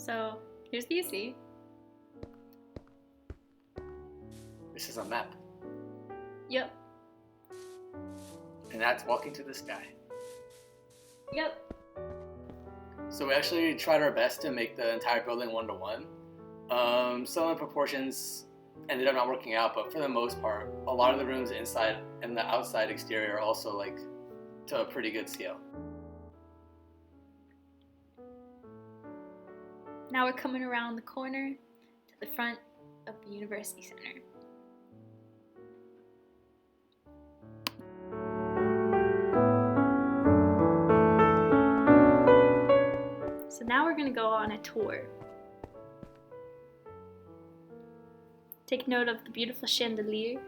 So here's the UC. This is a map. Yep. And that's Walking to the Sky. Yep. So we actually tried our best to make the entire building 1-to-1. Some of the proportions ended up not working out, but for the most part, a lot of the rooms inside and the outside exterior are also like to a pretty good scale. Now we're coming around the corner to the front of the University Center. So now we're going to go on a tour. Take note of the beautiful chandelier.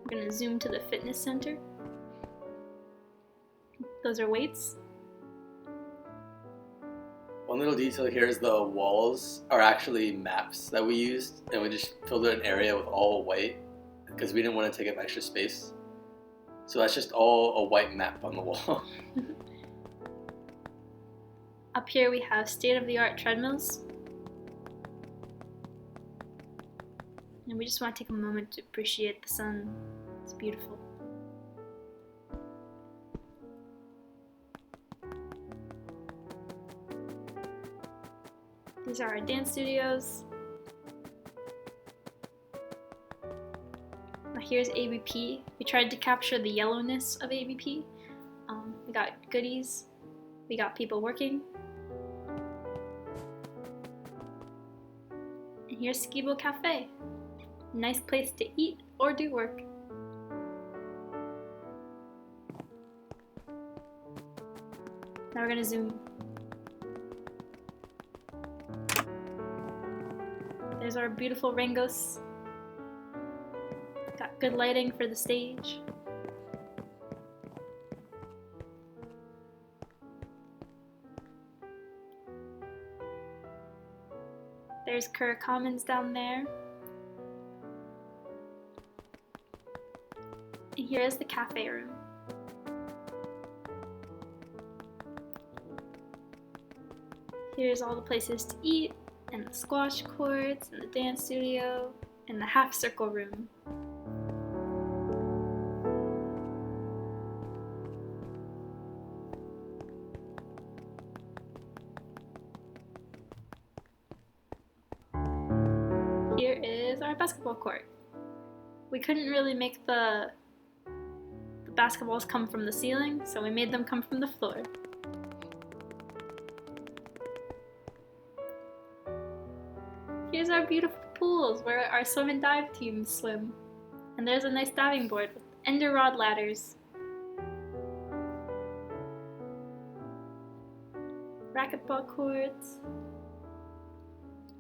We're going to zoom to the fitness center. Those are weights. One little detail here is the walls are actually maps that we used, and we just filled an area with all white because we didn't want to take up extra space. So that's just all a white map on the wall. Up here we have state-of-the-art treadmills. And we just want to take a moment to appreciate the sun. It's beautiful. These are our dance studios. Now here's ABP. We tried to capture the yellowness of ABP. We got goodies. We got people working. And here's StuCo Cafe. Nice place to eat or do work. Now we're gonna zoom. There's our beautiful Rangos. Got good lighting for the stage. There's Curra Commons down there. And here is the cafe room. Here's all the places to eat, and the squash courts, and the dance studio, and the half circle room. Here is our basketball court. We couldn't really make the basketballs come from the ceiling, so we made them come from the floor. Here's our beautiful pools where our swim and dive teams swim. And there's a nice diving board with ender rod ladders. Racquetball courts.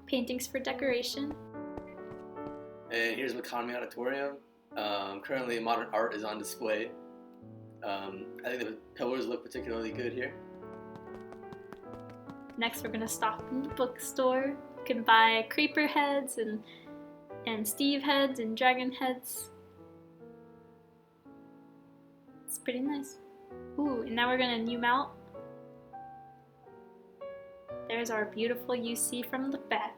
Paintings for decoration. And here's McConomy Auditorium. Currently modern art is on display. I think the pillars look particularly good here. Next we're gonna stop in the bookstore. You can buy creeper heads and Steve heads and dragon heads. It's pretty nice. Ooh, and now we're gonna zoom out. There's our beautiful UC from the back.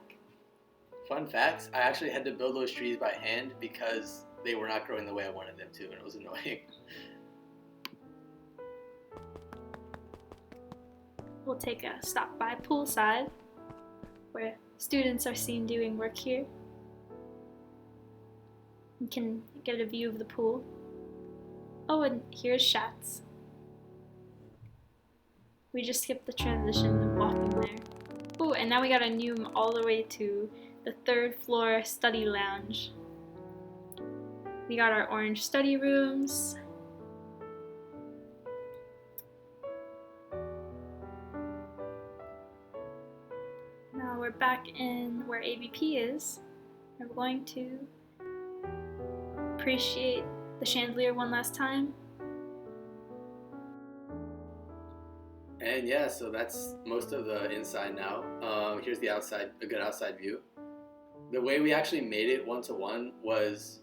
Fun facts, I actually had to build those trees by hand because they were not growing the way I wanted them to, and it was annoying. We'll take a stop by poolside, where students are seen doing work here. You can get a view of the pool. Oh, and here's Schatz. We just skipped the transition of walking there. Oh, and now we gotta zoom all the way to the 3rd floor study lounge. We got our orange study rooms. Now we're back in where ABP is. We're going to appreciate the chandelier one last time. And yeah, so that's most of the inside now. Here's the outside, a good outside view. The way we actually made it 1-to-1 was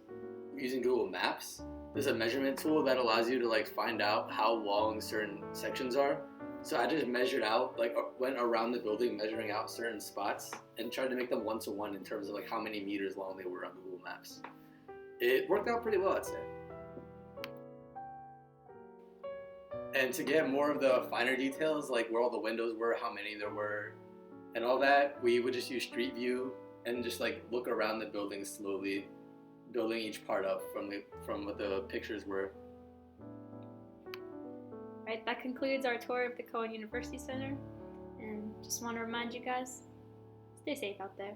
using Google Maps. There's a measurement tool that allows you to like find out how long certain sections are. So I just measured out, like went around the building measuring out certain spots and tried to make them one-to-one in terms of like how many meters long they were on Google Maps. It worked out pretty well, I'd say. And to get more of the finer details, like where all the windows were, how many there were, and all that, we would just use Street View and just like look around the building slowly, building each part up from what the pictures were. Right, that concludes our tour of the Cohen University Center, and just want to remind you guys, stay safe out there.